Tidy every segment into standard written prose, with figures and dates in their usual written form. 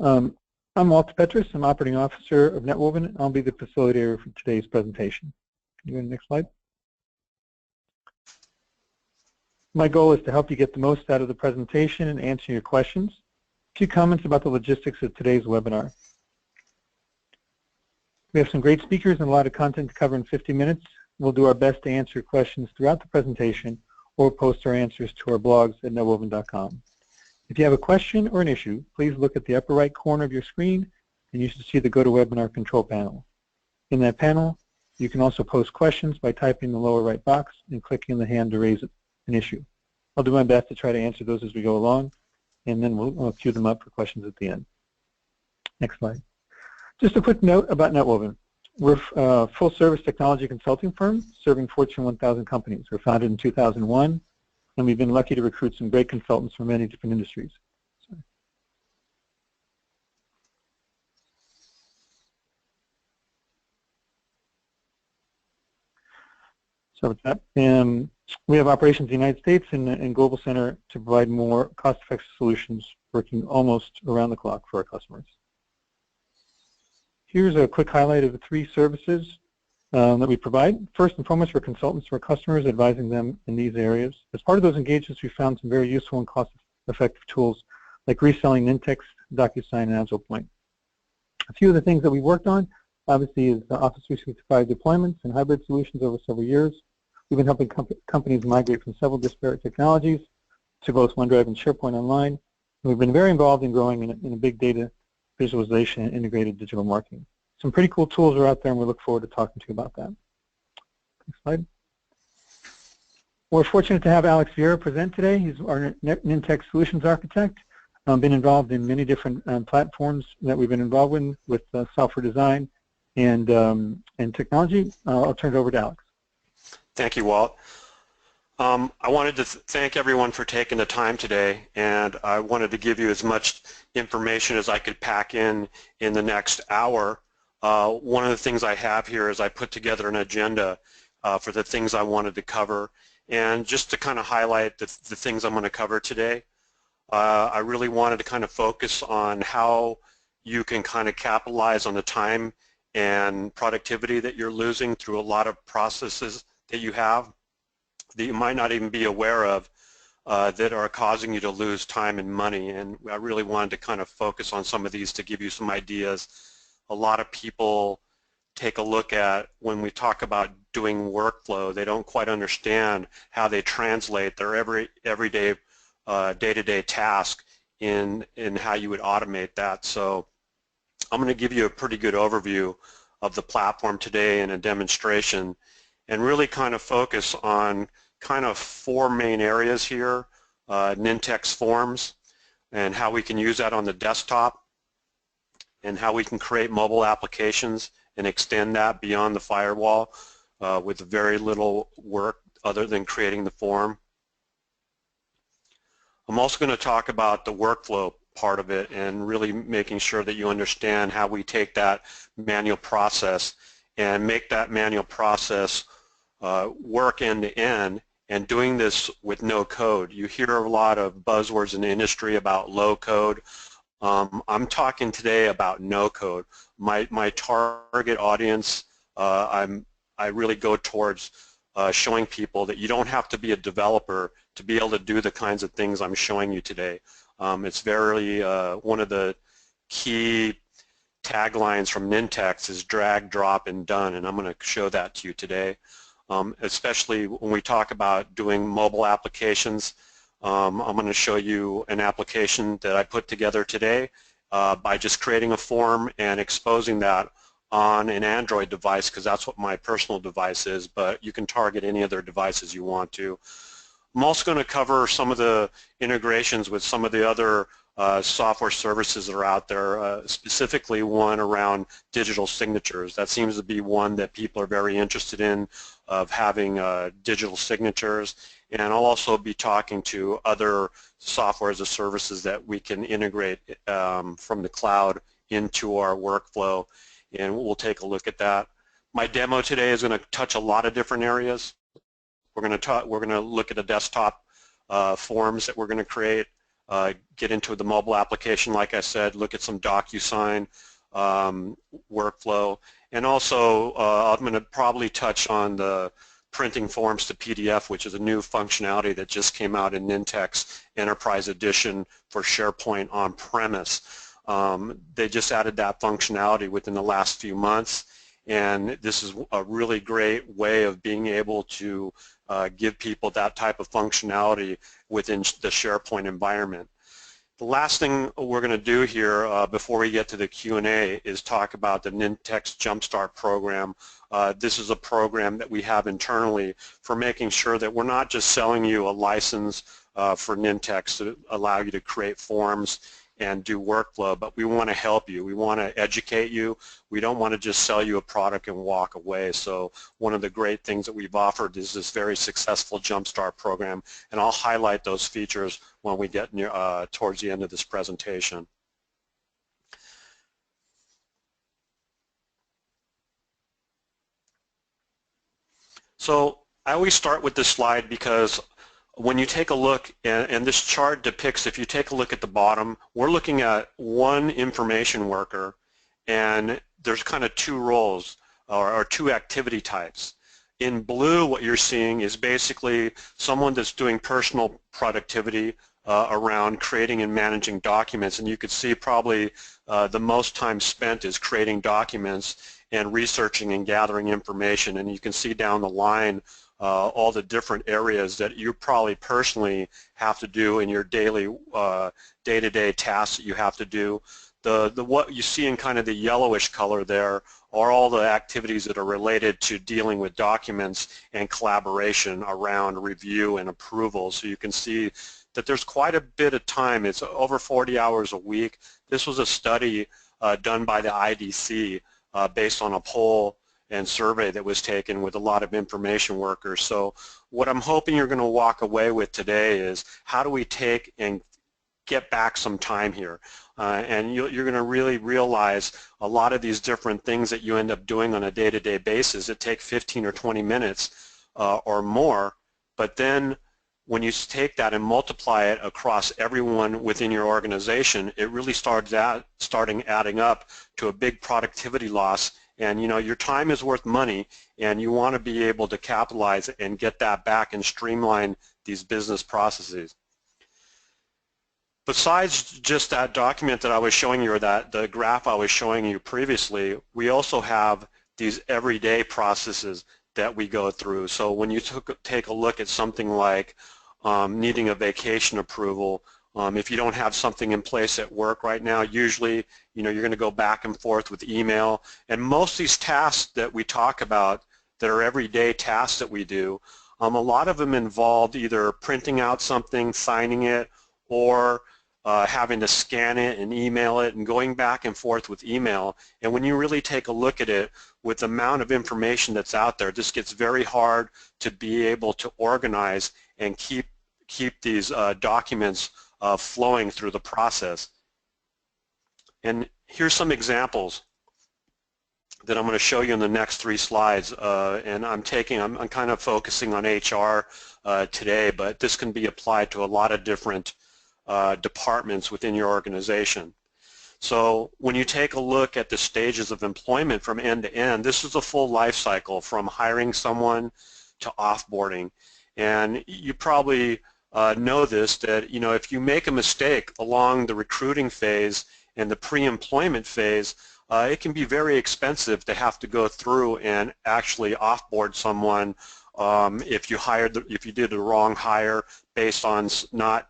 I'm Walt Petrus. I'm Operating Officer of Netwoven. I'll be the facilitator for today's presentation. Can you go to the next slide? My goal is to help you get the most out of the presentation and answer your questions. A few comments about the logistics of today's webinar. We have some great speakers and a lot of content to cover in 50 minutes. We'll do our best to answer questions throughout the presentation or post our answers to our blogs at netwoven.com. If you have a question or an issue, please look at the upper right corner of your screen and you should see the GoToWebinar control panel. In that panel, you can also post questions by typing in the lower right box and clicking the hand to raise an issue. I'll do my best to try to answer those as we go along, and then we'll queue them up for questions at the end. Next slide. Just a quick note about Netwoven. We're a full-service technology consulting firm serving Fortune 1000 companies. We're founded in 2001. And we've been lucky to recruit some great consultants from many different industries. So with that, we have operations in the United States and Global Center to provide more cost-effective solutions working almost around the clock for our customers. Here's a quick highlight of the 3 services that we provide. First and foremost, we're consultants to our customers, advising them in these areas. As part of those engagements, we found some very useful and cost-effective tools like reselling Nintex, DocuSign, and AgilePoint. A few of the things that we worked on, obviously, is the Office 365 deployments and hybrid solutions over several years. We've been helping companies migrate from several disparate technologies to both OneDrive and SharePoint Online. And we've been very involved in growing in a big data visualization and integrated digital marketing. Some pretty cool tools are out there, and we look forward to talking to you about that. Next slide. We're fortunate to have Alex Vieira present today. He's our Nintex Solutions Architect. Been involved in many different platforms that we've been involved with software design and technology. I'll turn it over to Alex. Thank you, Walt. I wanted to thank everyone for taking the time today, and I wanted to give you as much information as I could pack in the next hour. One of the things I have here is I put together an agenda for the things I wanted to cover, and just to kind of highlight the things I'm going to cover today, I really wanted to kind of focus on how you can kind of capitalize on the time and productivity that you're losing through a lot of processes that you have that you might not even be aware of that are causing you to lose time and money, and I really wanted to kind of focus on some of these to give you some ideas. A lot of people take a look at when we talk about doing workflow, they don't quite understand how they translate their everyday day-to-day task in how you would automate that. So I'm going to give you a pretty good overview of the platform today in a demonstration and really kind of focus on kind of 4 main areas here. Nintex Forms and how we can use that on the desktop, and how we can create mobile applications and extend that beyond the firewall with very little work other than creating the form. I'm also going to talk about the workflow part of it and really making sure that you understand how we take that manual process and make that manual process work end to end, and doing this with no code. You hear a lot of buzzwords in the industry about low code. I'm talking today about no code. My target audience, I really go towards showing people that you don't have to be a developer to be able to do the kinds of things I'm showing you today. It's very, one of the key taglines from Nintex is drag, drop, and done, and I'm going to show that to you today. Especially when we talk about doing mobile applications. I'm going to show you an application that I put together today by just creating a form and exposing that on an Android device, because that's what my personal device is, but you can target any other devices you want to. I'm also going to cover some of the integrations with some of the other software services that are out there, specifically one around digital signatures. That seems to be one that people are very interested in, of having digital signatures. And I'll also be talking to other software as a services that we can integrate from the cloud into our workflow, and we'll take a look at that. My demo today is going to touch a lot of different areas. We're going to look at the desktop forms that we're going to create. get into the mobile application, like I said, look at some DocuSign workflow, and also I'm going to probably touch on the printing forms to PDF, which is a new functionality that just came out in Nintex Enterprise Edition for SharePoint on-premise. They just added that functionality within the last few months, and this is a really great way of being able to give people that type of functionality within the SharePoint environment. The last thing we're going to do here before we get to the Q&A is talk about the Nintex Jumpstart program. This is a program that we have internally for making sure that we're not just selling you a license for Nintex to allow you to create forms and do workflow, but we want to help you. We want to educate you. We don't want to just sell you a product and walk away. So one of the great things that we've offered is this very successful Jumpstart program, and I'll highlight those features when we get near, towards the end of this presentation. So I always start with this slide because when you take a look, and this chart depicts, if you take a look at the bottom, we're looking at one information worker, and there's kind of two roles or two activity types. In blue, what you're seeing is basically someone that's doing personal productivity around creating and managing documents, and you could see probably the most time spent is creating documents and researching and gathering information, and you can see down the line all the different areas that you probably personally have to do in your daily day-to-day tasks that you have to do. What you see in kind of the yellowish color there are all the activities that are related to dealing with documents and collaboration around review and approval. So you can see that there's quite a bit of time. It's over 40 hours a week. This was a study done by the IDC based on a poll and survey that was taken with a lot of information workers. So what I'm hoping you're going to walk away with today is how do we take and get back some time here, and you're going to really realize a lot of these different things that you end up doing on a day-to-day basis that take 15 or 20 minutes or more, but then when you take that and multiply it across everyone within your organization, it really starts adding up to a big productivity loss. And you know, your time is worth money, and you want to be able to capitalize and get that back and streamline these business processes. Besides just that document that I was showing you, or the graph I was showing you previously, we also have these everyday processes that we go through. So when you take a look at something like needing a vacation approval, if you don't have something in place at work right now, usually you're going to go back and forth with email. And most of these tasks that we talk about that are everyday tasks that we do, a lot of them involve either printing out something, signing it, or having to scan it and email it and going back and forth with email. And when you really take a look at it, with the amount of information that's out there, this gets very hard to be able to organize and keep these documents flowing through the process. And here's some examples that I'm going to show you in the next 3 slides. And I'm kind of focusing on HR today, but this can be applied to a lot of different departments within your organization. So when you take a look at the stages of employment from end to end, this is a full life cycle from hiring someone to offboarding. And you probably know this, that if you make a mistake along the recruiting phase and the pre-employment phase, it can be very expensive to have to go through and actually offboard someone if you did the wrong hire based on not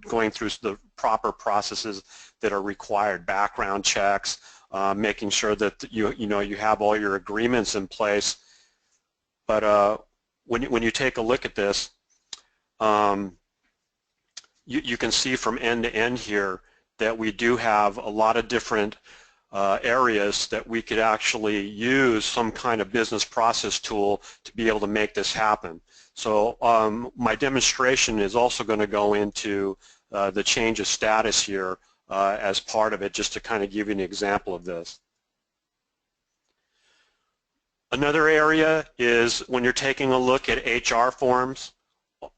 going through the proper processes that are required, background checks, making sure that you have all your agreements in place. But when you take a look at this, you can see from end to end here that we do have a lot of different areas that we could actually use some kind of business process tool to be able to make this happen. So my demonstration is also going to go into the change of status here as part of it, just to kind of give you an example of this. Another area is when you're taking a look at HR forms.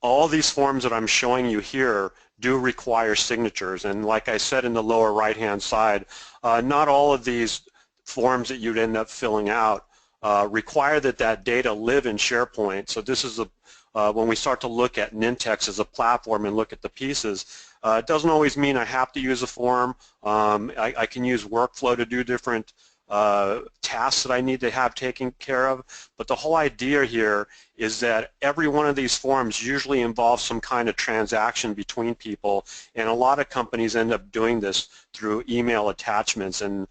All these forms that I'm showing you here, do require signatures. And like I said in the lower right-hand side, not all of these forms that you'd end up filling out require that data live in SharePoint. So this is when we start to look at Nintex as a platform and look at the pieces, it doesn't always mean I have to use a form. I can use workflow to do different tasks that I need to have taken care of. But the whole idea here is that every one of these forms usually involves some kind of transaction between people, and a lot of companies end up doing this through email attachments. And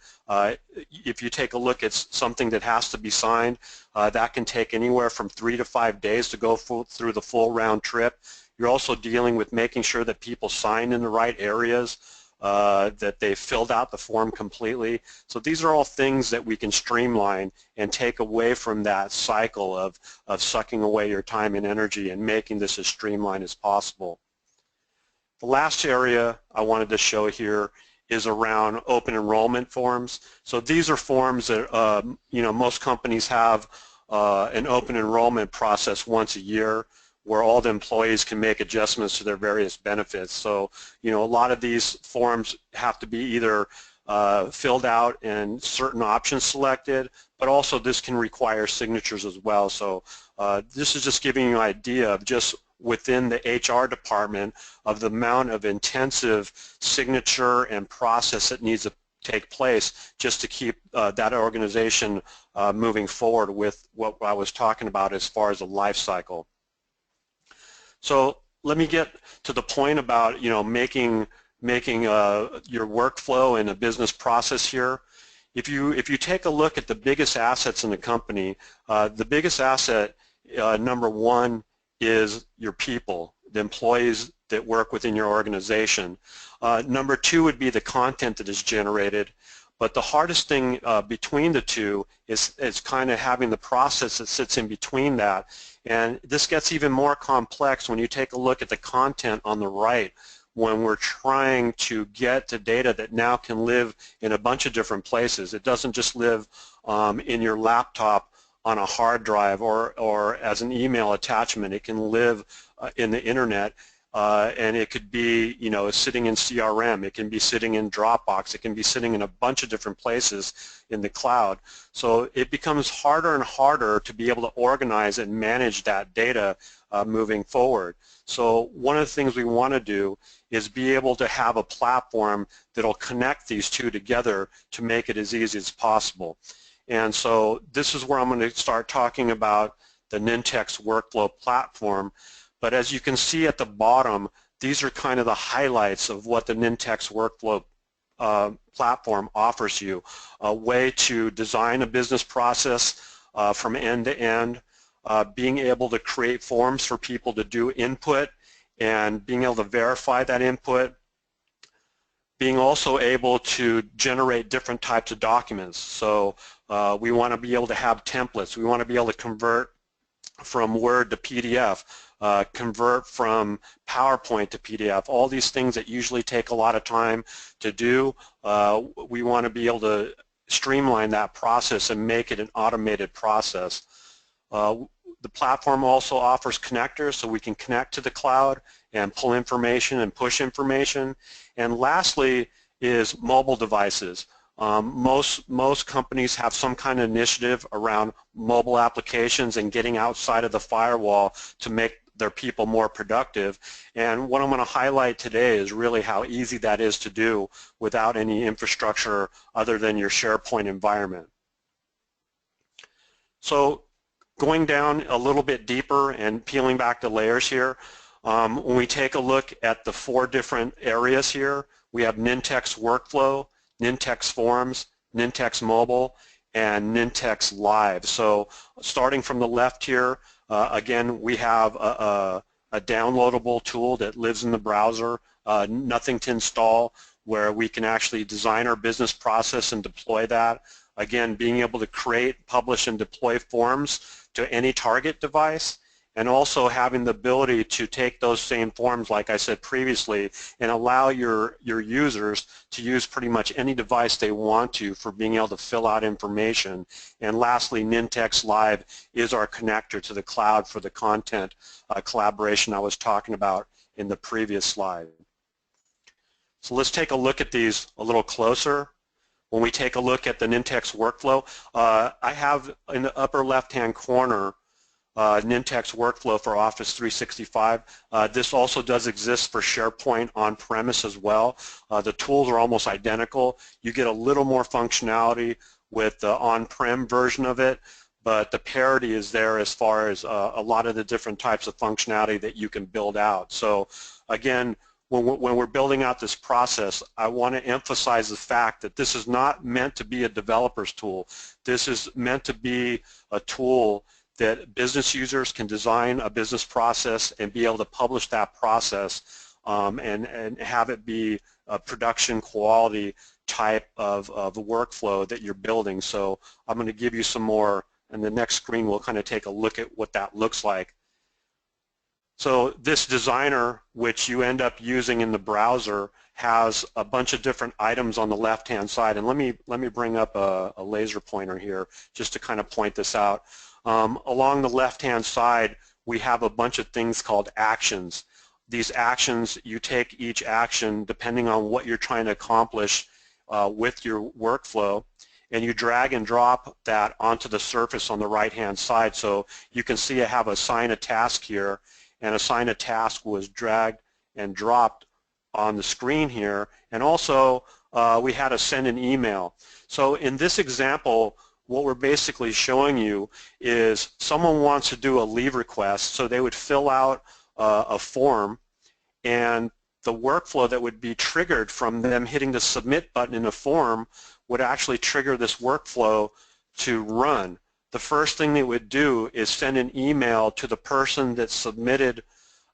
if you take a look at something that has to be signed, that can take anywhere from 3 to 5 days to go through the full round trip. You're also dealing with making sure that people sign in the right areas, that they filled out the form completely. So these are all things that we can streamline and take away from that cycle of sucking away your time and energy and making this as streamlined as possible. The last area I wanted to show here is around open enrollment forms. So these are forms that most companies have an open enrollment process once a year, where all the employees can make adjustments to their various benefits. So, a lot of these forms have to be either filled out and certain options selected, but also this can require signatures as well. So this is just giving you an idea of just within the HR department of the amount of intensive signature and process that needs to take place just to keep that organization moving forward with what I was talking about as far as the life cycle. So let me get to the point about making your workflow and a business process here. If you take a look at the biggest assets in the company, the biggest asset, number one, is your people, the employees that work within your organization. Number two would be the content that is generated. But the hardest thing between the two is kind of having the process that sits in between that. And this gets even more complex when you take a look at the content on the right, when we're trying to get to data that now can live in a bunch of different places. It doesn't just live in your laptop on a hard drive or as an email attachment. It can live in the internet. And it could be, sitting in CRM, it can be sitting in Dropbox, it can be sitting in a bunch of different places in the cloud. So it becomes harder and harder to be able to organize and manage that data moving forward. So one of the things we want to do is be able to have a platform that will connect these two together to make it as easy as possible. And so this is where I'm going to start talking about the Nintex workflow platform. But as you can see at the bottom, these are kind of the highlights of what the Nintex workflow platform offers you. A way to design a business process from end to end, being able to create forms for people to do input and being able to verify that input, being also able to generate different types of documents. So we want to be able to have templates. We want to be able to convert from Word to PDF. Convert from PowerPoint to PDF, all these things that usually take a lot of time to do. We want to be able to streamline that process and make it an automated process. The platform also offers connectors so we can connect to the cloud and pull information and push information. And lastly is mobile devices. Most companies have some kind of initiative around mobile applications and getting outside of the firewall to make their people more productive. And what I'm going to highlight today is really how easy that is to do without any infrastructure other than your SharePoint environment. So going down a little bit deeper and peeling back the layers here, when we take a look at the 4 different areas here, we have Nintex Workflow, Nintex Forms, Nintex Mobile, and Nintex Live. So starting from the left here, again, we have a downloadable tool that lives in the browser, nothing to install, where we can actually design our business process and deploy that. Again, being able to create, publish, and deploy forms to any target device, and also having the ability to take those same forms, like I said previously, and allow your users to use pretty much any device they want to for being able to fill out information. And lastly, Nintex Live is our connector to the cloud for the content collaboration I was talking about in the previous slide. So let's take a look at these a little closer. When we take a look at the Nintex workflow, I have in the upper left-hand corner Nintex workflow for Office 365. This also does exist for SharePoint on-premise as well. The tools are almost identical. You get a little more functionality with the on-prem version of it, but the parity is there as far as a lot of the different types of functionality that you can build out. So again, when we're building out this process, I want to emphasize the fact that this is not meant to be a developer's tool. This is meant to be a tool that business users can design a business process and be able to publish that process and have it be a production quality type of workflow that you're building. So I'm going to give you some more, and the next screen we'll kind of take a look at what that looks like. So this designer, which you end up using in the browser, has a bunch of different items on the left-hand side. And let me bring up a laser pointer here just to kind of point this out. Along the left-hand side, we have a bunch of things called actions. These actions, you take each action depending on what you're trying to accomplish with your workflow, and you drag and drop that onto the surface on the right-hand side. So you can see I have assign a task here, and assign a task was dragged and dropped on the screen here. And also we had to send an email. So in this example, what we're basically showing you is someone wants to do a leave request, so they would fill out a form, and the workflow that would be triggered from them hitting the submit button in a form would actually trigger this workflow to run. The first thing they would do is send an email to the person that submitted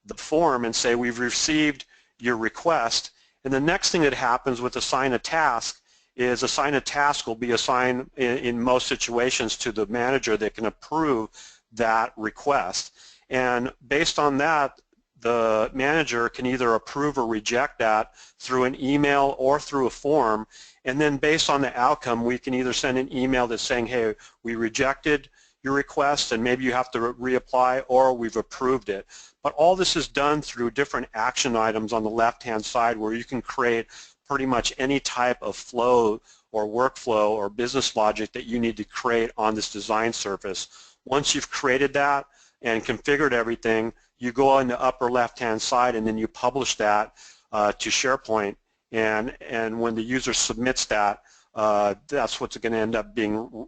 the form and say, we've received your request. And the next thing that happens with assign a task is assign a task will be assigned in most situations to the manager that can approve that request. And based on that, the manager can either approve or reject that through an email or through a form. And then based on the outcome, we can either send an email that's saying, hey, we rejected your request and maybe you have to reapply, or we've approved it. But all this is done through different action items on the left-hand side where you can create pretty much any type of flow or workflow or business logic that you need to create on this design surface. Once you've created that and configured everything, you go on the upper left-hand side and then you publish that to SharePoint. And when the user submits that, that's what's going to end up being,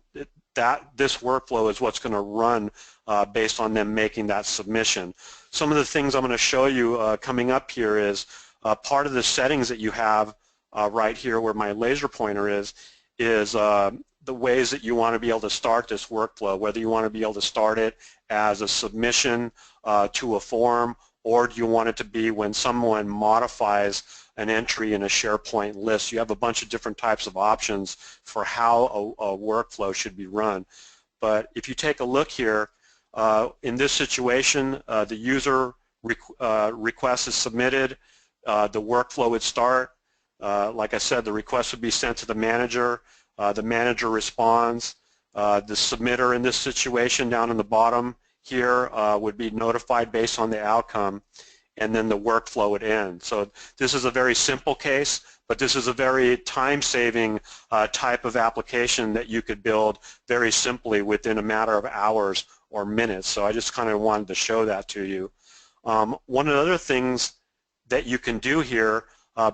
this workflow is what's going to run based on them making that submission. Some of the things I'm going to show you coming up here is part of the settings that you have right here where my laser pointer is the ways that you want to be able to start this workflow, whether you want to be able to start it as a submission to a form, or do you want it to be when someone modifies an entry in a SharePoint list. You have a bunch of different types of options for how a workflow should be run. But if you take a look here, in this situation, the user request is submitted, the workflow would start. Like I said, the request would be sent to the manager responds. The submitter in this situation down in the bottom here would be notified based on the outcome, and then the workflow would end. So this is a very simple case, but this is a very time-saving type of application that you could build very simply within a matter of hours or minutes. So I just kind of wanted to show that to you. One of the other things that you can do here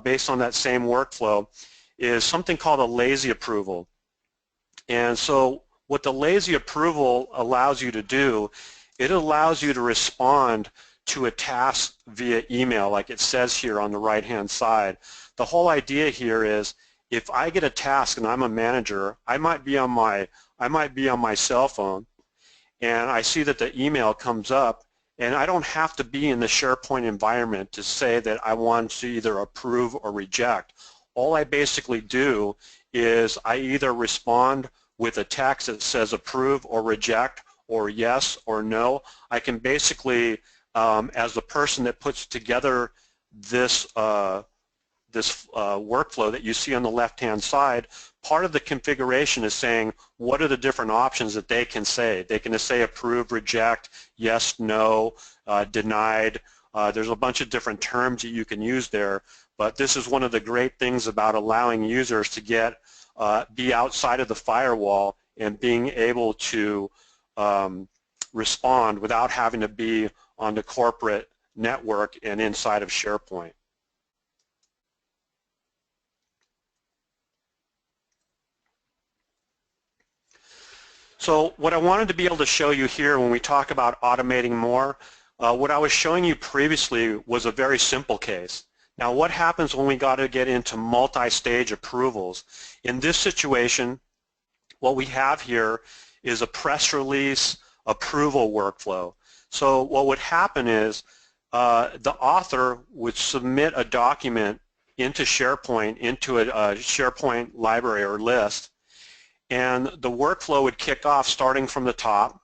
based on that same workflow is something called a lazy approval. And so what the lazy approval allows you to do, it allows you to respond to a task via email, like it says here on the right-hand side. The whole idea here is if I get a task and I'm a manager, I might be on my cell phone, and I see that the email comes up, and I don't have to be in the SharePoint environment to say that I want to either approve or reject. All I basically do is I either respond with a text that says approve or reject or yes or no. I can basically, as the person that puts together this workflow that you see on the left-hand side, part of the configuration is saying what are the different options that they can say. They can say approve, reject, yes, no, denied. There's a bunch of different terms that you can use there, But this is one of the great things about allowing users to be outside of the firewall and being able to respond without having to be on the corporate network and inside of SharePoint. So what I wanted to be able to show you here when we talk about automating more, what I was showing you previously was a very simple case. Now what happens when we got to get into multi-stage approvals? In this situation, what we have here is a press release approval workflow. So what would happen is the author would submit a document into SharePoint, into a SharePoint library or list, and the workflow would kick off starting from the top.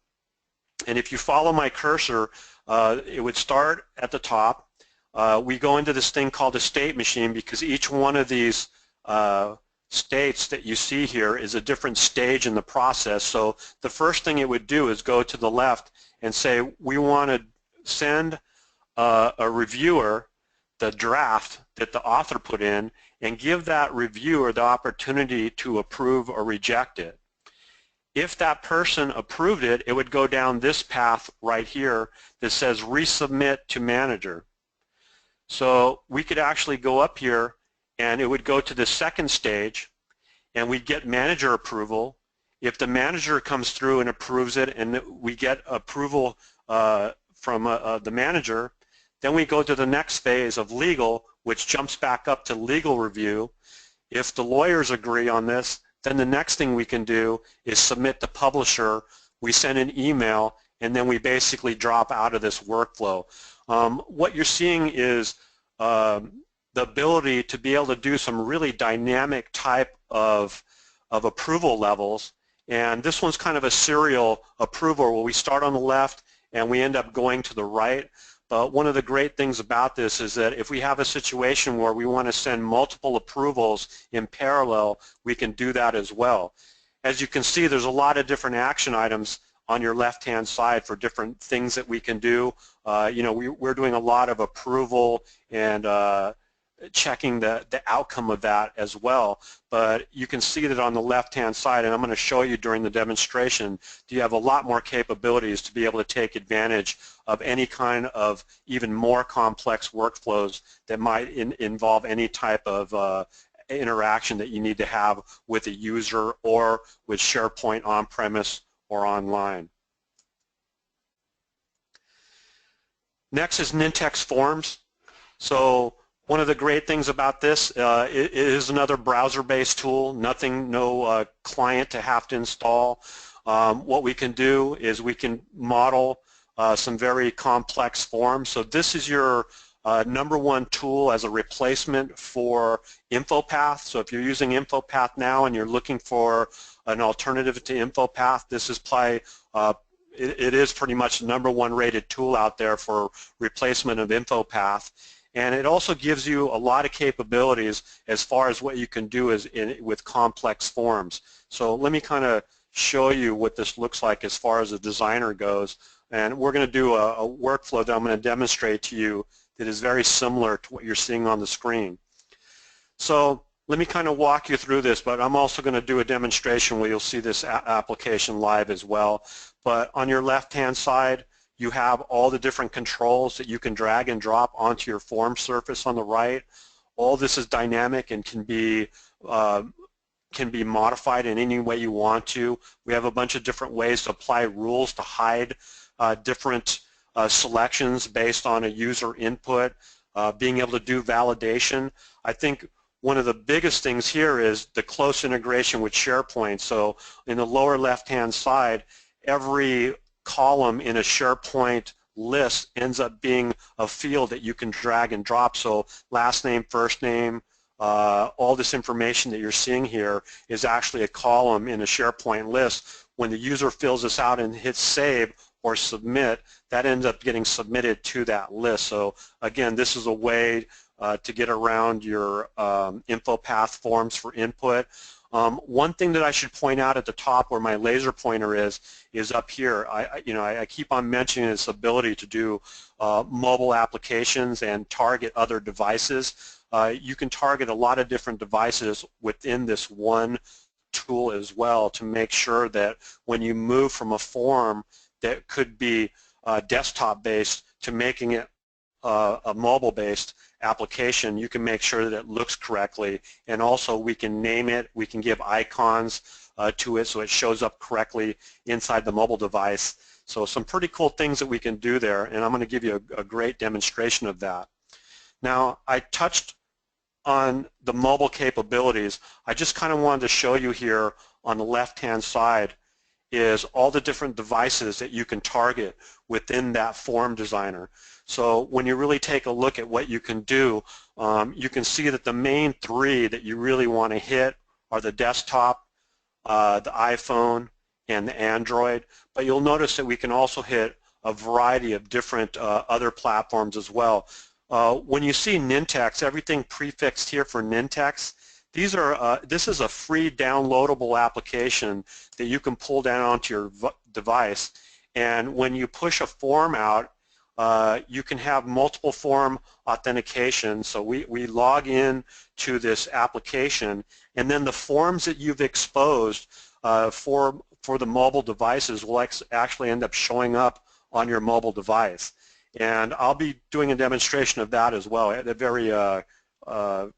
And if you follow my cursor, it would start at the top. We go into this thing called a state machine because each one of these states that you see here is a different stage in the process. So the first thing it would do is go to the left and say, we want to send a reviewer the draft that the author put in and give that reviewer the opportunity to approve or reject it. If that person approved it, it would go down this path right here that says resubmit to manager. So we could actually go up here and it would go to the second stage and we'd get manager approval. If the manager comes through and approves it and we get approval from the manager, then we go to the next phase of legal, which jumps back up to legal review. If the lawyers agree on this, then the next thing we can do is submit to publisher. We send an email, and then we basically drop out of this workflow. What you're seeing is the ability to be able to do some really dynamic type of approval levels. And this one's kind of a serial approval where we start on the left and we end up going to the right. But one of the great things about this is that if we have a situation where we want to send multiple approvals in parallel, we can do that as well. As you can see, there's a lot of different action items on your left-hand side for different things that we can do. We're doing a lot of approval and checking the outcome of that as well. But you can see that on the left-hand side, and I'm going to show you during the demonstration, you have a lot more capabilities to be able to take advantage of any kind of even more complex workflows that might involve any type of interaction that you need to have with a user or with SharePoint on-premise or online. Next is Nintex Forms. So one of the great things about this, it is another browser-based tool, no client to have to install. What we can do is we can model some very complex forms. So this is your #1 tool as a replacement for InfoPath. So if you're using InfoPath now and you're looking for an alternative to InfoPath, this is probably it is pretty much the #1 rated tool out there for replacement of InfoPath. And it also gives you a lot of capabilities as far as what you can do with complex forms. So let me kind of show you what this looks like as far as a designer goes. And we're going to do a workflow that I'm going to demonstrate to you that is very similar to what you're seeing on the screen. So let me kind of walk you through this, but I'm also going to do a demonstration where you'll see this application live as well. But on your left-hand side, you have all the different controls that you can drag and drop onto your form surface on the right. All this is dynamic and can be modified in any way you want to. We have a bunch of different ways to apply rules to hide different selections based on a user input, being able to do validation. I think one of the biggest things here is the close integration with SharePoint. So in the lower left-hand side, every column in a SharePoint list ends up being a field that you can drag and drop. So last name, first name, all this information that you're seeing here is actually a column in a SharePoint list. When the user fills this out and hits save or submit, that ends up getting submitted to that list. So again, this is a way to get around your InfoPath forms for input. One thing that I should point out at the top where my laser pointer is up here. I keep on mentioning this ability to do mobile applications and target other devices. you can target a lot of different devices within this one tool as well to make sure that when you move from a form that could be desktop-based to making it a mobile-based application, you can make sure that it looks correctly, and also we can name it, we can give icons to it so it shows up correctly inside the mobile device. So some pretty cool things that we can do there, and I'm going to give you a great demonstration of that. Now, I touched on the mobile capabilities. I just kind of wanted to show you here on the left-hand side is all the different devices that you can target within that form designer. So when you really take a look at what you can do, you can see that the main three that you really want to hit are the desktop, the iPhone, and the Android. But you'll notice that we can also hit a variety of different other platforms as well. When you see Nintex, everything prefixed here for Nintex, this is a free downloadable application that you can pull down onto your device, and when you push a form out, you can have multiple form authentication. So we log in to this application, and then the forms that you've exposed for the mobile devices will actually end up showing up on your mobile device. And I'll be doing a demonstration of that as well. A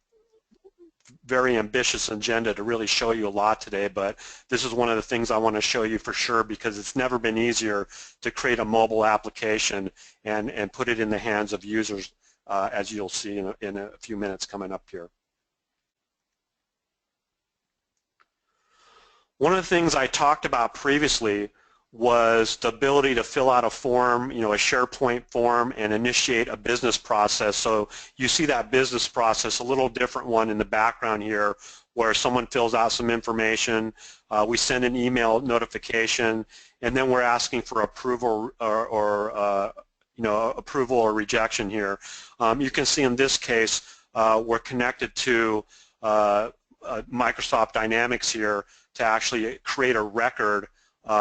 very ambitious agenda to really show you a lot today, but this is one of the things I want to show you for sure, because it's never been easier to create a mobile application and put it in the hands of users, as you'll see in a few minutes coming up here. One of the things I talked about previously was the ability to fill out a form, a SharePoint form, and initiate a business process. So you see that business process, a little different one in the background here, where someone fills out some information, we send an email notification, and then we're asking for approval or approval or rejection here. You can see in this case we're connected to Microsoft Dynamics here to actually create a record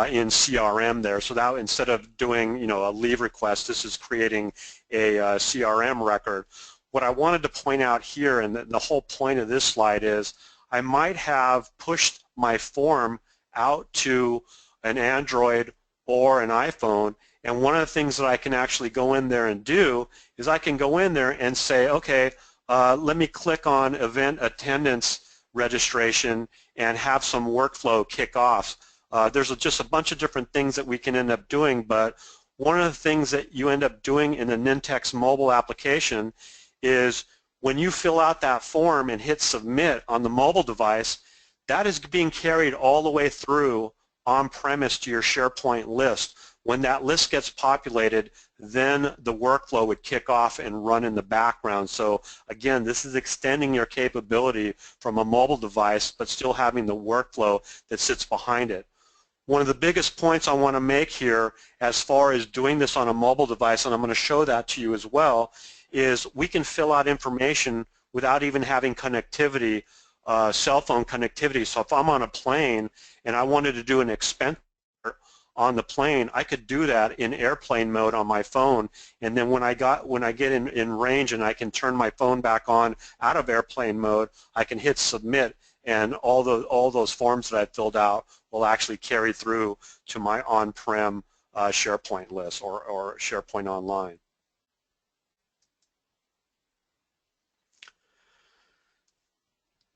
in CRM there. So that instead of doing a leave request, this is creating a CRM record. What I wanted to point out here, and the whole point of this slide is, I might have pushed my form out to an Android or an iPhone, and one of the things that I can actually go in there and do is I can go in there and say, okay, let me click on event attendance registration and have some workflow kick off. There's just a bunch of different things that we can end up doing, but one of the things that you end up doing in the Nintex mobile application is when you fill out that form and hit submit on the mobile device, that is being carried all the way through on-premise to your SharePoint list. When that list gets populated, then the workflow would kick off and run in the background. So again, this is extending your capability from a mobile device, but still having the workflow that sits behind it. One of the biggest points I want to make here as far as doing this on a mobile device, and I'm going to show that to you as well, is we can fill out information without even having connectivity, cell phone connectivity. So if I'm on a plane and I wanted to do an expense on the plane, I could do that in airplane mode on my phone, and then when I get in range and I can turn my phone back on out of airplane mode, I can hit submit, and all those forms that I filled out will actually carry through to my on-prem SharePoint list or SharePoint Online.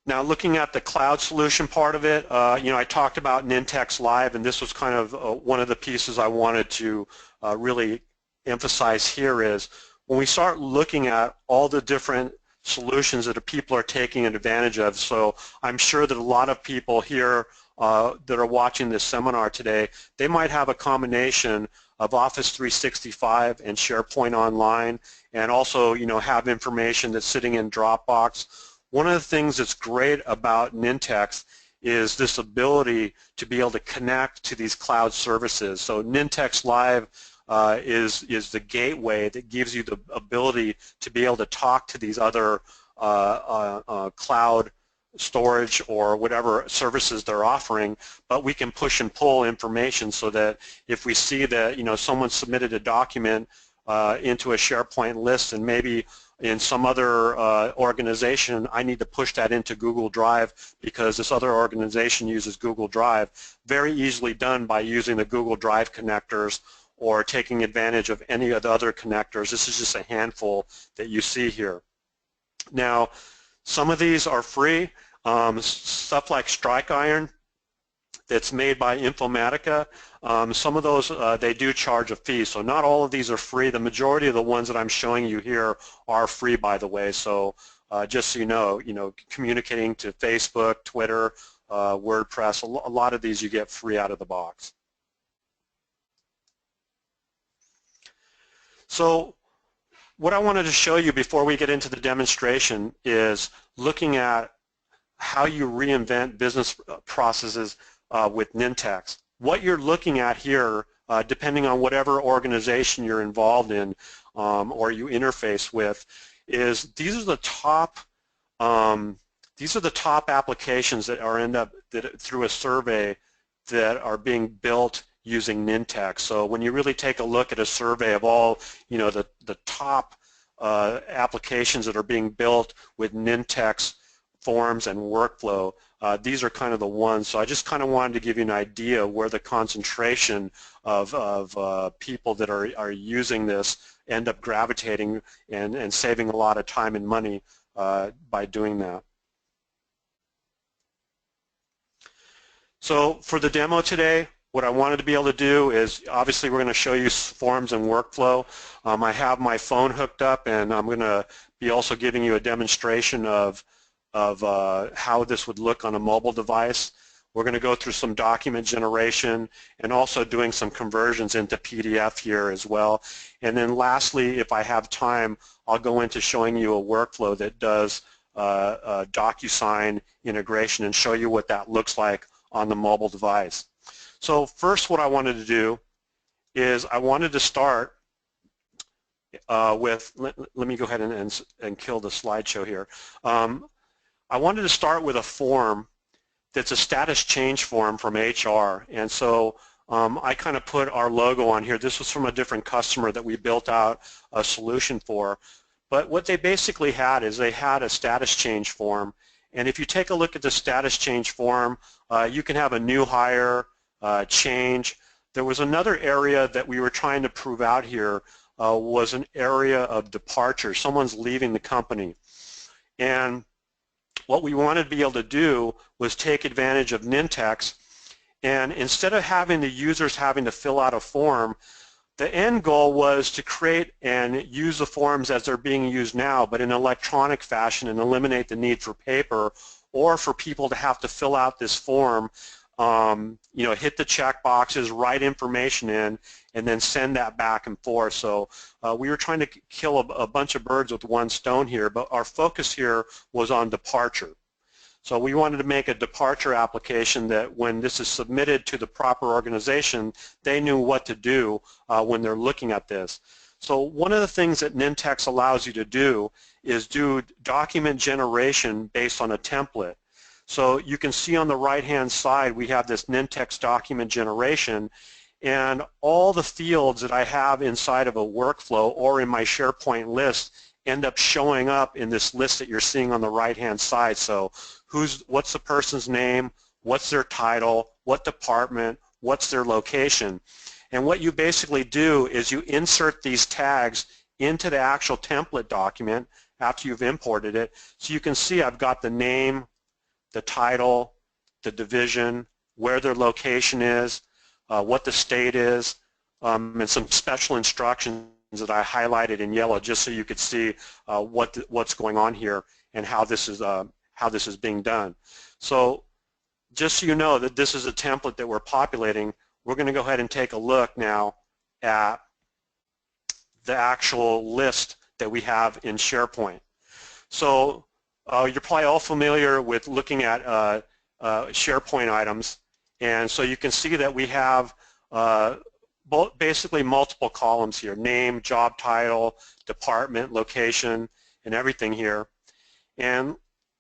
Now, looking at the cloud solution part of it, I talked about Nintex Live, and this was kind of one of the pieces I wanted to really emphasize here is when we start looking at all the different solutions that people are taking advantage of. So I'm sure that a lot of people here that are watching this seminar today, they might have a combination of Office 365 and SharePoint Online, and also have information that's sitting in Dropbox. One of the things that's great about Nintex is this ability to be able to connect to these cloud services. So Nintex Live is the gateway that gives you the ability to be able to talk to these other cloud storage or whatever services they're offering, but we can push and pull information so that if we see that someone submitted a document into a SharePoint list and maybe in some other organization, I need to push that into Google Drive because this other organization uses Google Drive. Very easily done by using the Google Drive connectors or taking advantage of any of the other connectors. This is just a handful that you see here. Now, some of these are free. Stuff like Strike Iron that's made by Informatica. Some of those, they do charge a fee, so not all of these are free. The majority of the ones that I'm showing you here are free, by the way, so just so you know, communicating to Facebook, Twitter, WordPress, a lot of these you get free out of the box. So what I wanted to show you before we get into the demonstration is looking at how you reinvent business processes with Nintex. What you're looking at here, depending on whatever organization you're involved in or you interface with, is these are the top applications that are through a survey that are being built using Nintex. So when you really take a look at a survey of all the top applications that are being built with Nintex forms and workflow, these are kind of the ones. So I just kind of wanted to give you an idea where the concentration of people that are using this end up gravitating and saving a lot of time and money by doing that. So for the demo today, what I wanted to be able to do is, obviously we're going to show you forms and workflow. I have my phone hooked up, and I'm going to be also giving you a demonstration of how this would look on a mobile device. We're going to go through some document generation and also doing some conversions into PDF here as well. And then lastly, if I have time, I'll go into showing you a workflow that does DocuSign integration and show you what that looks like on the mobile device. So first, what I wanted to do is I wanted to start with, let me go ahead and kill the slideshow here. I wanted to start with a form that's a status change form from HR, and so I kind of put our logo on here. This was from a different customer that we built out a solution for, but what they basically had is they had a status change form, and if you take a look at the status change form, you can have a new hire, change. There was another area that we were trying to prove out here was an area of departure. Someone's leaving the company, and what we wanted to be able to do was take advantage of Nintex, and instead of having the users having to fill out a form, the end goal was to create and use the forms as they're being used now, but in an electronic fashion, and eliminate the need for paper or for people to have to fill out this form, hit the check boxes, write information in, and then send that back and forth. So we were trying to kill a bunch of birds with one stone here, but our focus here was on departure. So we wanted to make a departure application that when this is submitted to the proper organization, they knew what to do when they're looking at this. So one of the things that Nintex allows you to do is do document generation based on a template. So you can see on the right-hand side we have this Nintex document generation, and all the fields that I have inside of a workflow or in my SharePoint list end up showing up in this list that you're seeing on the right-hand side. So what's the person's name, what's their title, what department, what's their location. And what you basically do is you insert these tags into the actual template document after you've imported it. So you can see I've got the name, the title, the division, where their location is, what the state is, and some special instructions that I highlighted in yellow just so you could see what's going on here and how this is being done. So just so you know that this is a template that we're populating, we're going to go ahead and take a look now at the actual list that we have in SharePoint. So you're probably all familiar with looking at SharePoint items, and so you can see that we have basically multiple columns here: name, job title, department, location, and everything here. And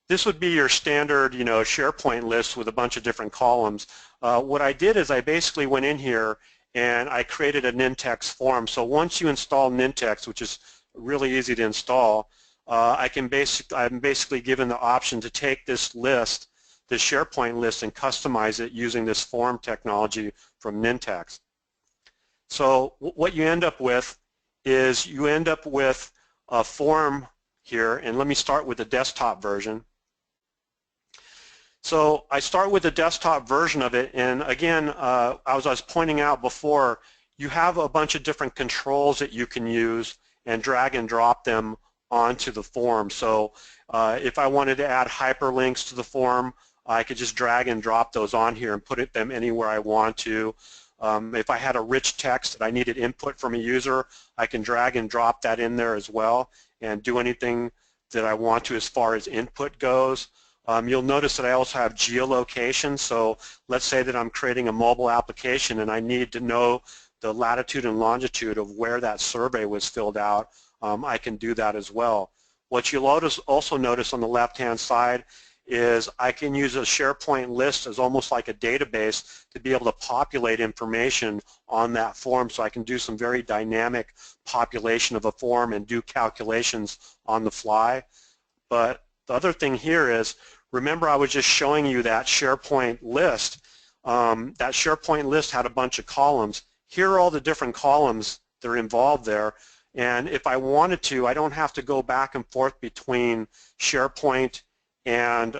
this would be your standard, SharePoint list with a bunch of different columns. What I did is I basically went in here and I created a Nintex form. So once you install Nintex, which is really easy to install, I'm basically given the option to take this list, this SharePoint list, and customize it using this form technology from Nintex. So what you end up with is you end up with a form here, and let me start with the desktop version. So I start with the desktop version of it, and again, as I was pointing out before, you have a bunch of different controls that you can use and drag and drop them onto the form. So if I wanted to add hyperlinks to the form, I could just drag and drop those on here and put them anywhere I want to. If I had a rich text that I needed input from a user, I can drag and drop that in there as well and do anything that I want to as far as input goes. You'll notice that I also have geolocation. So let's say that I'm creating a mobile application and I need to know the latitude and longitude of where that survey was filled out. I can do that as well. What you'll also notice on the left-hand side is I can use a SharePoint list as almost like a database to be able to populate information on that form, so I can do some very dynamic population of a form and do calculations on the fly. But the other thing here is, remember I was just showing you that SharePoint list. That SharePoint list had a bunch of columns. Here are all the different columns that are involved there, and if I wanted to, I don't have to go back and forth between SharePoint and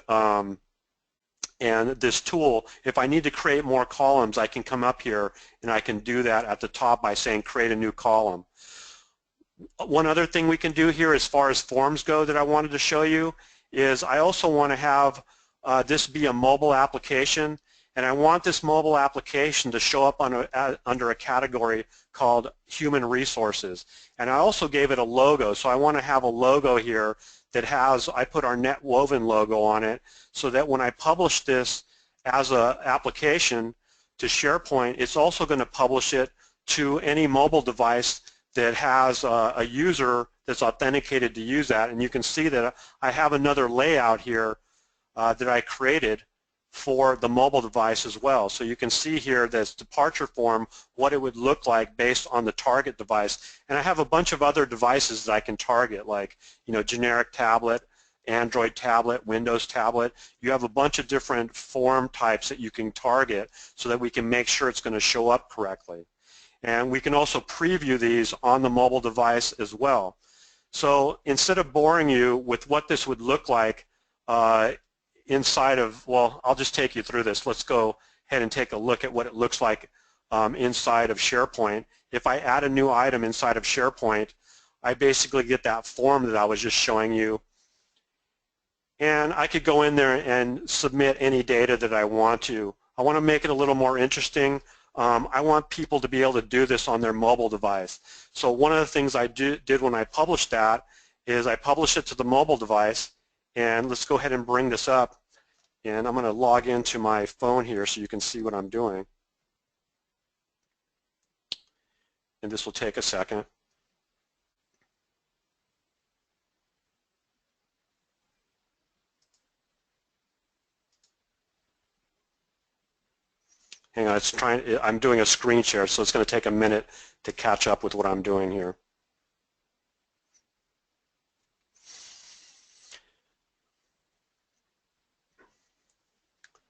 this tool. If I need to create more columns, I can come up here and I can do that at the top by saying create a new column. One other thing we can do here as far as forms go that I wanted to show you is I also want to have this be a mobile application, and I want this mobile application to show up on under a category called Human Resources. And I also gave it a logo, so I want to have a logo here that has, I put our Netwoven logo on it, so that when I publish this as an application to SharePoint, it's also going to publish it to any mobile device that has a user that's authenticated to use that. And you can see that I have another layout here that I created for the mobile device as well. So you can see here this departure form, what it would look like based on the target device. And I have a bunch of other devices that I can target, like, you know, generic tablet, Android tablet, Windows tablet. You have a bunch of different form types that you can target so that we can make sure it's going to show up correctly. And we can also preview these on the mobile device as well. So instead of boring you with what this would look like inside of, well, I'll just take you through this. Let's go ahead and take a look at what it looks like inside of SharePoint. If I add a new item inside of SharePoint, I basically get that form that I was just showing you. And I could go in there and submit any data that I want to. I want to make it a little more interesting. I want people to be able to do this on their mobile device. So one of the things I did when I published that is I published it to the mobile device. And let's go ahead and bring this up. And I'm going to log into my phone here so you can see what I'm doing. And this will take a second. Hang on, I'm doing a screen share, so it's going to take a minute to catch up with what I'm doing here.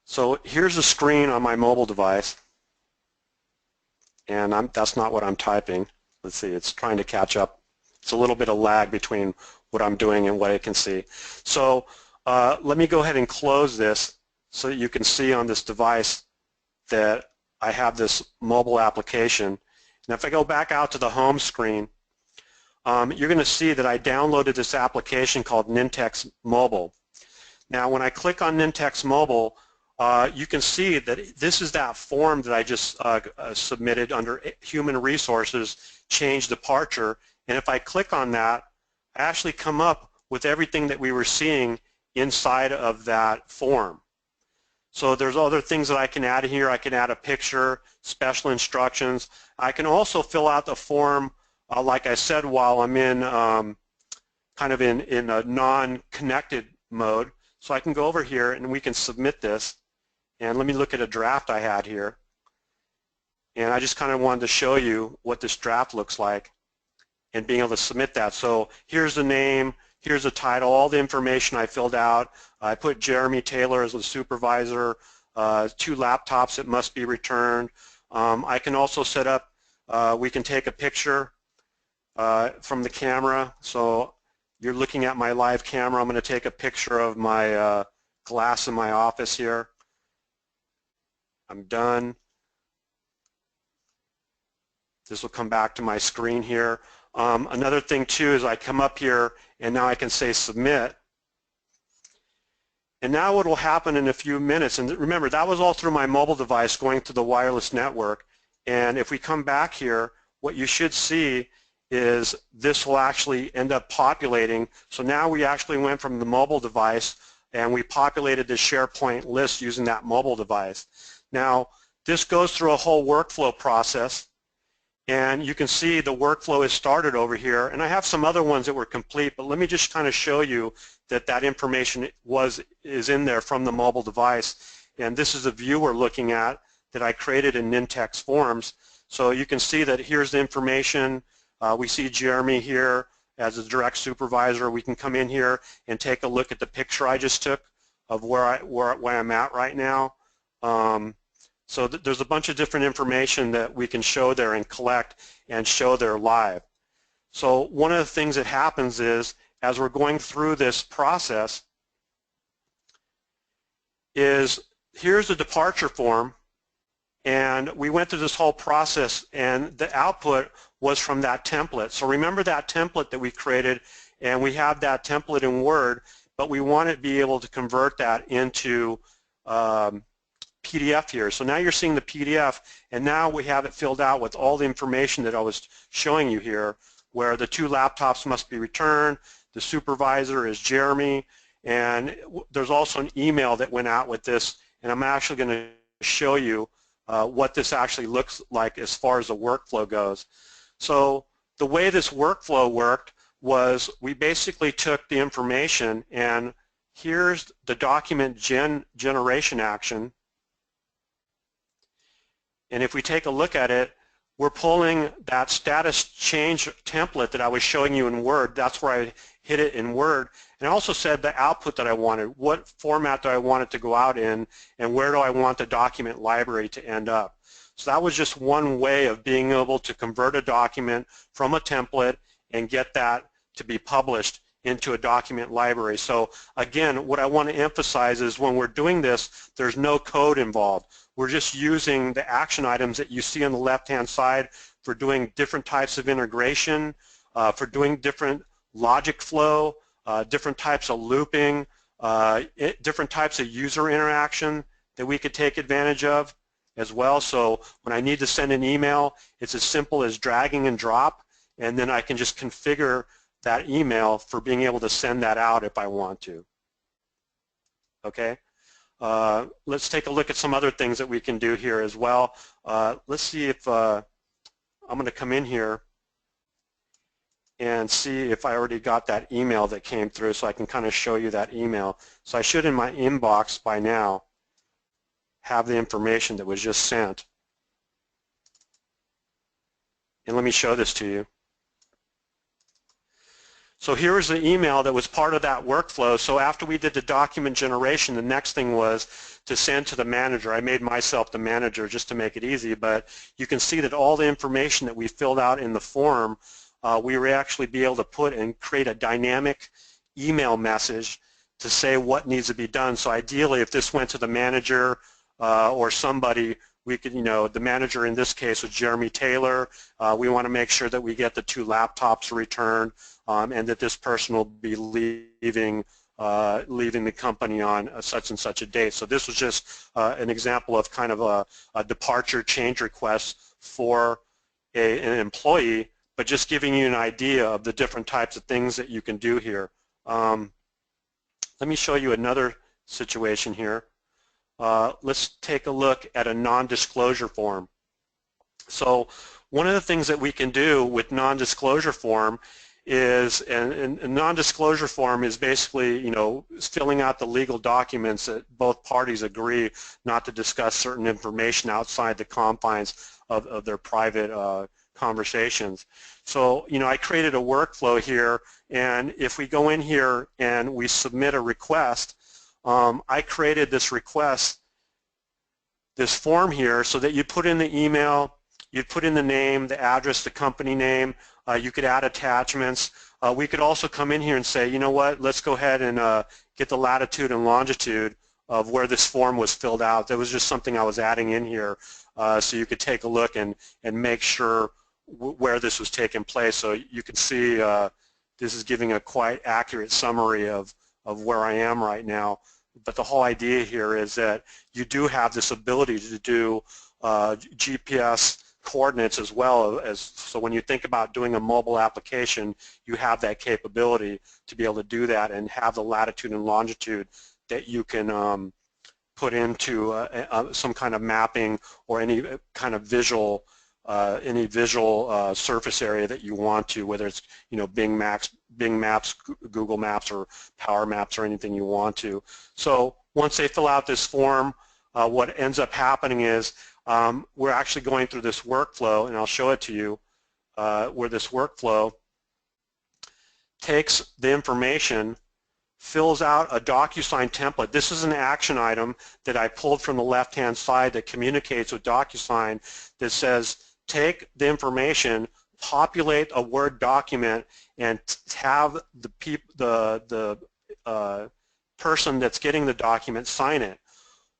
So here's a screen on my mobile device, and that's not what I'm typing. Let's see, it's trying to catch up. It's a little bit of lag between what I'm doing and what it can see. So let me go ahead and close this so that you can see on this device that I have this mobile application. And if I go back out to the home screen, you're going to see that I downloaded this application called Nintex Mobile. Now when I click on Nintex Mobile, you can see that this is that form that I just submitted under Human Resources, Change Departure, and if I click on that, I actually come up with everything that we were seeing inside of that form. So there's other things that I can add here. I can add a picture, special instructions. I can also fill out the form, like I said, while I'm in kind of in a non-connected mode. So I can go over here and we can submit this. And let me look at a draft I had here. And I just kind of wanted to show you what this draft looks like and being able to submit that. So here's the name, Here's the title, all the information I filled out. I put Jeremy Taylor as the supervisor, 2 laptops that must be returned. I can also set up, we can take a picture from the camera. So you're looking at my live camera. I'm going to take a picture of my glass in my office here. I'm done. This will come back to my screen here. Another thing too is I come up here and now I can say submit. And now what will happen in a few minutes, and remember that was all through my mobile device going to the wireless network, and if we come back here, what you should see is this will actually end up populating. So now we actually went from the mobile device and we populated the SharePoint list using that mobile device. Now this goes through a whole workflow process, and you can see the workflow is started over here, and I have some other ones that were complete, but let me just kind of show you that that information is in there from the mobile device. And this is a view we're looking at that I created in Nintex Forms. So you can see that here's the information. We see Jeremy here as a direct supervisor. We can come in here and take a look at the picture I just took of where I'm at right now. So there's a bunch of different information that we can show there and collect and show there live. So one of the things that happens is, as we're going through this process, is here's the departure form, and we went through this whole process, and the output was from that template. So remember that template that we created, and we have that template in Word, but we want to be able to convert that into PDF here. So now you're seeing the PDF, and now we have it filled out with all the information that I was showing you here, where the 2 laptops must be returned, the supervisor is Jeremy, and there's also an email that went out with this, and I'm actually going to show you what this actually looks like as far as the workflow goes. So the way this workflow worked was we basically took the information, and here's the document generation action. And if we take a look at it, we're pulling that status change template that I was showing you in Word. That's where I hit it in Word. And I also said the output that I wanted, what format do I want it to go out in, and where do I want the document library to end up. So that was just one way of being able to convert a document from a template and get that to be published into a document library. So again, what I want to emphasize is when we're doing this, there's no code involved. We're just using the action items that you see on the left-hand side for doing different types of integration, for doing different logic flow, different types of looping, different types of user interaction that we could take advantage of as well. So when I need to send an email, it's as simple as dragging and drop, and then I can just configure that email for being able to send that out if I want to. Okay? Let's take a look at some other things that we can do here as well. Let's see if I'm going to come in here and see if I already got that email that came through, so I can kind of show you that email. So I should in my inbox by now have the information that was just sent. And let me show this to you. So here is the email that was part of that workflow. So after we did the document generation, the next thing was to send to the manager. I made myself the manager just to make it easy, but you can see that all the information that we filled out in the form, we were actually be able to put and create a dynamic email message to say what needs to be done. So ideally, if this went to the manager or somebody, we could, the manager in this case was Jeremy Taylor. We want to make sure that we get the 2 laptops returned. And that this person will be leaving the company on such and such a date. So this was just an example of kind of a departure change request for an employee, but just giving you an idea of the different types of things that you can do here. Let me show you another situation here. Let's take a look at a non-disclosure form. So one of the things that we can do with non-disclosure form is, and a non-disclosure form is basically, filling out the legal documents that both parties agree not to discuss certain information outside the confines of their private conversations. So, you know, I created a workflow here, and if we go in here and we submit a request, I created this request, this form here, so that you put in the email, you'd put in the name, the address, the company name, you could add attachments. We could also come in here and say, you know what, let's go ahead and get the latitude and longitude of where this form was filled out. That was just something I was adding in here so you could take a look and make sure where this was taking place. So you can see this is giving a quite accurate summary of where I am right now. But the whole idea here is that you do have this ability to do GPS coordinates as well as, so when you think about doing a mobile application, you have that capability to be able to do that and have the latitude and longitude that you can put into some kind of mapping or any kind of visual surface area that you want to, whether it's, you know, Bing Maps, Google Maps, or Power Maps, or anything you want to. So once they fill out this form, what ends up happening is we're actually going through this workflow, and I'll show it to you, where this workflow takes the information, fills out a DocuSign template. This is an action item that I pulled from the left-hand side that communicates with DocuSign that says, take the information, populate a Word document, and have the person that's getting the document sign it.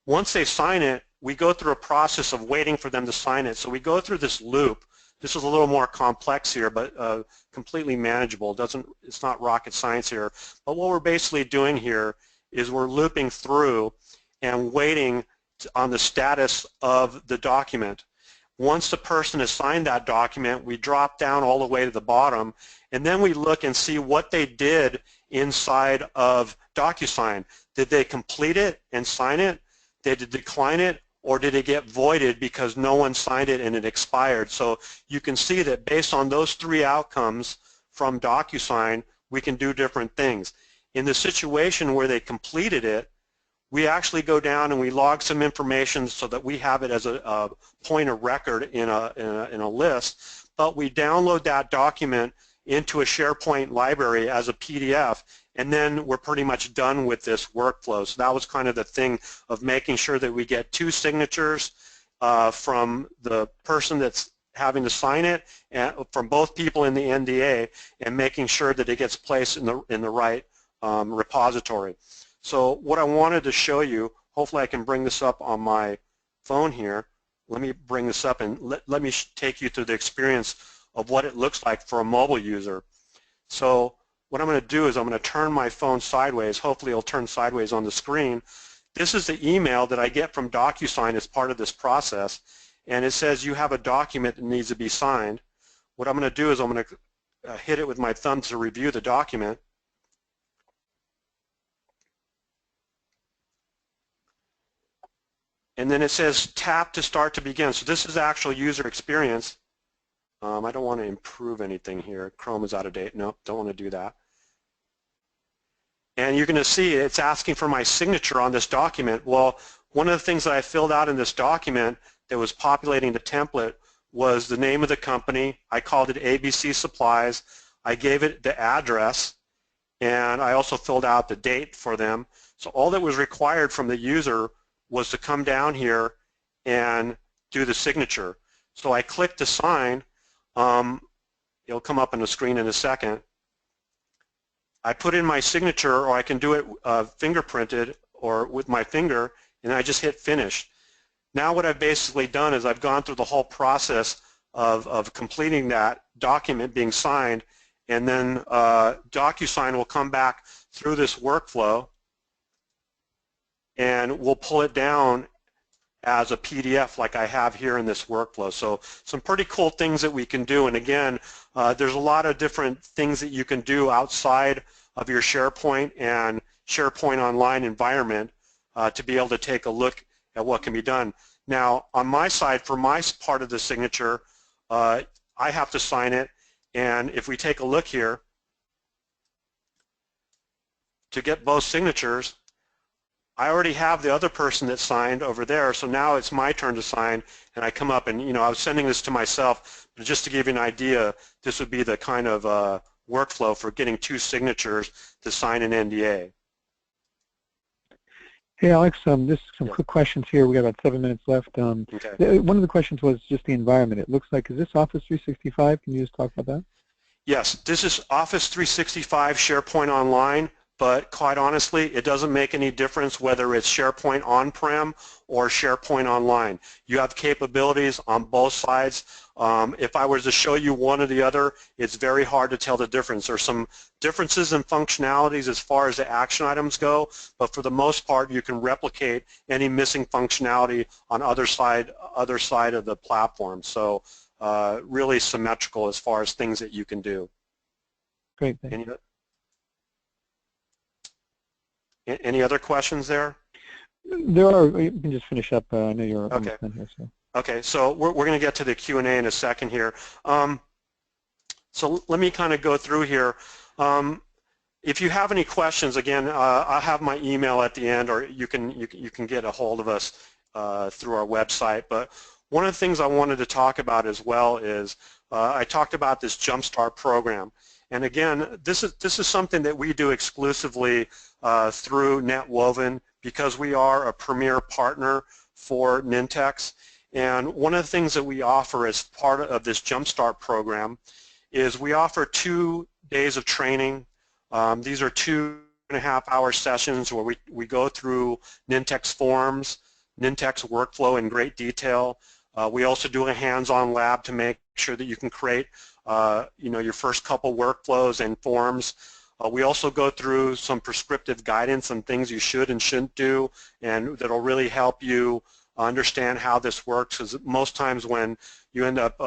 Once they sign it, we go through a process of waiting for them to sign it. So we go through this loop. This is a little more complex here, but completely manageable. It's not rocket science here. But what we're basically doing here is we're looping through and waiting on the status of the document. Once the person has signed that document, we drop down all the way to the bottom, and then we look and see what they did inside of DocuSign. Did they complete it and sign it? Did they decline it? Or did it get voided because no one signed it and it expired? So you can see that based on those three outcomes from DocuSign, we can do different things. In the situation where they completed it, we actually go down and we log some information so that we have it as a point of record in a list, but we download that document into a SharePoint library as a PDF, and then we're pretty much done with this workflow. So that was kind of the thing of making sure that we get two signatures from the person that's having to sign it, and from both people in the NDA, and making sure that it gets placed in the right repository. So what I wanted to show you, hopefully I can bring this up on my phone here. Let me bring this up and let me take you through the experience of what it looks like for a mobile user. So what I'm going to do is I'm going to turn my phone sideways. Hopefully it'll turn sideways on the screen. This is the email that I get from DocuSign as part of this process, and it says you have a document that needs to be signed. What I'm going to do is I'm going to hit it with my thumb to review the document. And then it says tap to start to begin. So this is the actual user experience. I don't want to improve anything here. Chrome is out of date. Nope, don't want to do that. And you're going to see it's asking for my signature on this document. Well, one of the things that I filled out in this document that was populating the template was the name of the company. I called it ABC Supplies. I gave it the address, and I also filled out the date for them. So all that was required from the user was to come down here and do the signature. So I click to sign. It'll come up on the screen in a second. I put in my signature, or I can do it fingerprinted or with my finger, and I just hit finish. Now what I've basically done is I've gone through the whole process of completing that document being signed, and then DocuSign will come back through this workflow and we'll pull it down as a PDF like I have here in this workflow. So some pretty cool things that we can do, and again, there's a lot of different things that you can do outside of your SharePoint and SharePoint Online environment to be able to take a look at what can be done. Now, on my side, for my part of the signature, I have to sign it, and if we take a look here, to get both signatures, I already have the other person that signed over there, so now it's my turn to sign, and I come up and, I was sending this to myself, but just to give you an idea, this would be the kind of workflow for getting 2 signatures to sign an NDA. Hey, Alex, just some Yeah. quick questions here. We got about 7 minutes left. Okay. One of the questions was just the environment. It looks like, is this Office 365? Can you just talk about that? Yes, this is Office 365 SharePoint Online, but quite honestly, it doesn't make any difference whether it's SharePoint on-prem or SharePoint online. You have capabilities on both sides. If I was to show you one or the other, it's very hard to tell the difference. There's some differences in functionalities as far as the action items go, but for the most part, you can replicate any missing functionality on other side of the platform. So really symmetrical as far as things that you can do. Great, thanks. Any other questions there? There are, you can just finish up. I know you're Okay. almost done here. So. Okay, so we're going to get to the Q&A in a second here. So let me kind of go through here. If you have any questions, again, I'll have my email at the end, or you can get a hold of us through our website. But one of the things I wanted to talk about as well is I talked about this Jumpstart program. And again, this is something that we do exclusively through Netwoven because we are a premier partner for Nintex. And one of the things that we offer as part of this Jumpstart program is we offer 2 days of training. These are 2.5-hour sessions where we go through Nintex forms, Nintex workflow in great detail. We also do a hands-on lab to make sure that you can create your first couple workflows and forms. We also go through some prescriptive guidance on things you should and shouldn't do, and that'll really help you understand how this works, because most times when you end up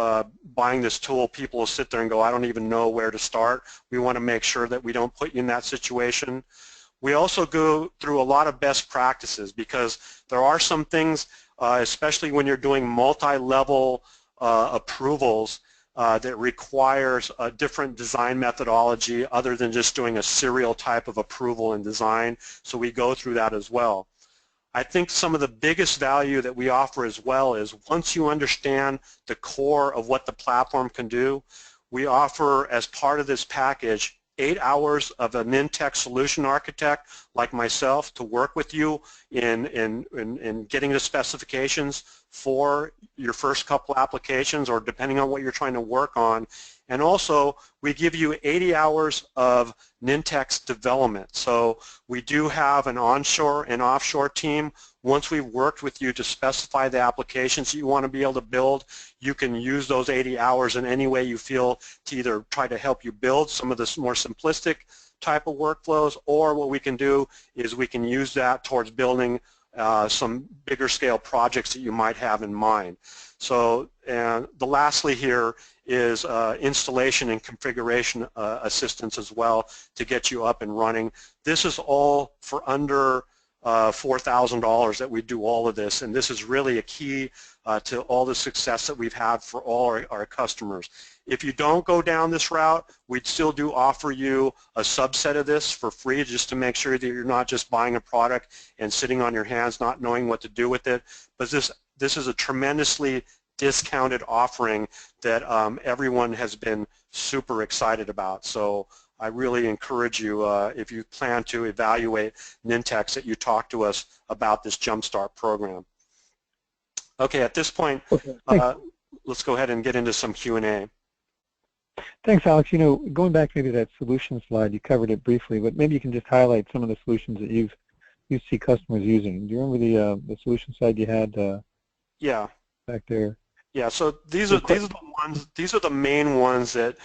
buying this tool, people will sit there and go, I don't even know where to start. We want to make sure that we don't put you in that situation. We also go through a lot of best practices because there are some things, especially when you're doing multi-level approvals, that requires a different design methodology other than just doing a serial type of approval and design, so we go through that as well. I think some of the biggest value that we offer as well is once you understand the core of what the platform can do, we offer as part of this package 8 hours of a Nintex solution architect like myself to work with you in getting the specifications for your first couple applications, or depending on what you're trying to work on. And also, we give you 80 hours of Nintex development. So we do have an onshore and offshore team. Once we've worked with you to specify the applications you want to be able to build, you can use those 80 hours in any way you feel to either try to help you build some of the more simplistic type of workflows, or what we can do is we can use that towards building some bigger scale projects that you might have in mind. So, and the lastly here is installation and configuration assistance as well to get you up and running. This is all for under $4,000 that we do all of this, and this is really a key to all the success that we've had for all our customers. If you don't go down this route, we'd still do offer you a subset of this for free, just to make sure that you're not just buying a product and sitting on your hands not knowing what to do with it. But this is a tremendously discounted offering that everyone has been super excited about. So I really encourage you, if you plan to evaluate Nintex, that you talk to us about this Jumpstart program. Okay, at this point, let's go ahead and get into some Q&A. Thanks, Alex. You know, going back maybe to that solution slide, you covered it briefly, but maybe you can just highlight some of the solutions that you see customers using. Do you remember the solution slide you had yeah. back there? Yeah, so these are the ones. These are the main ones that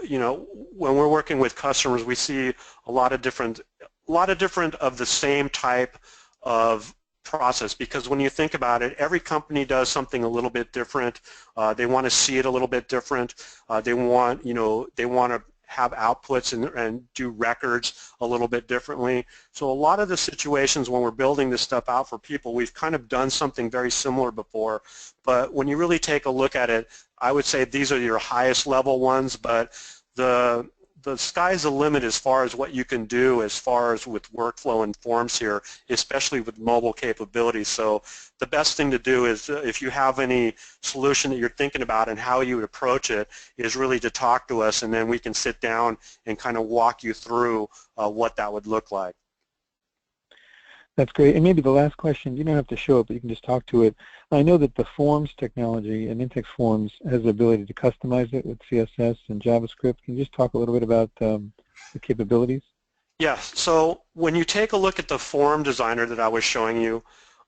you know, when we're working with customers, we see a lot of different of the same type of process, because when you think about it, every company does something a little bit different. They want to see it a little bit different. They want to have outputs and do records a little bit differently. So a lot of the situations when we're building this stuff out for people, we've kind of done something very similar before. But when you really take a look at it, I would say these are your highest level ones, but the the sky's the limit as far as what you can do as far as with workflow and forms here, especially with mobile capabilities. So the best thing to do is if you have any solution that you're thinking about and how you would approach it is really to talk to us, and then we can sit down and kind of walk you through what that would look like. That's great. And maybe the last question, you don't have to show it, but you can just talk to it. I know that the forms technology and Nintex Forms has the ability to customize it with CSS and JavaScript. Can you just talk a little bit about the capabilities? Yes. So when you take a look at the form designer that I was showing you,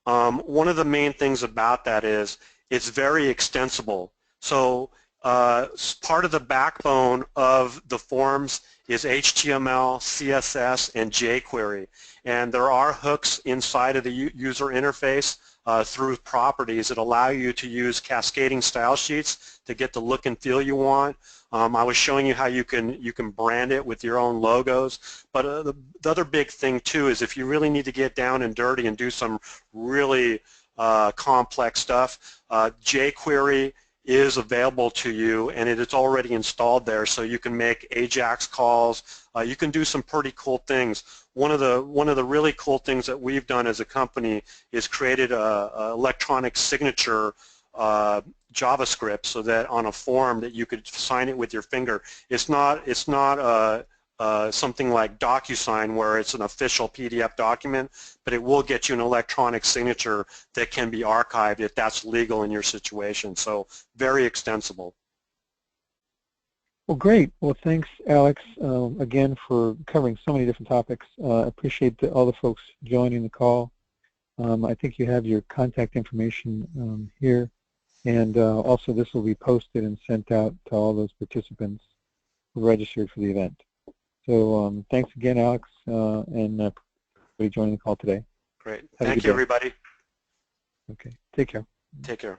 one of the main things about that is it's very extensible. So part of the backbone of the forms is HTML, CSS, and jQuery. And there are hooks inside of the user interface through properties that allow you to use cascading style sheets to get the look and feel you want. I was showing you how you can brand it with your own logos. But the other big thing too is if you really need to get down and dirty and do some really complex stuff, jQuery is available to you, and it is already installed there, so you can make AJAX calls. You can do some pretty cool things. One of the really cool things that we've done as a company is created a electronic signature JavaScript, so that on a form that you could sign it with your finger. It's not something like DocuSign where it's an official PDF document, but it will get you an electronic signature that can be archived if that's legal in your situation. So very extensible. Well, great. Well, thanks, Alex, again for covering so many different topics. I appreciate all the folks joining the call. I think you have your contact information here, and also this will be posted and sent out to all those participants who registered for the event. So thanks again, Alex, and everybody joining the call today. Great. Thank you, everybody. Okay. Take care. Take care.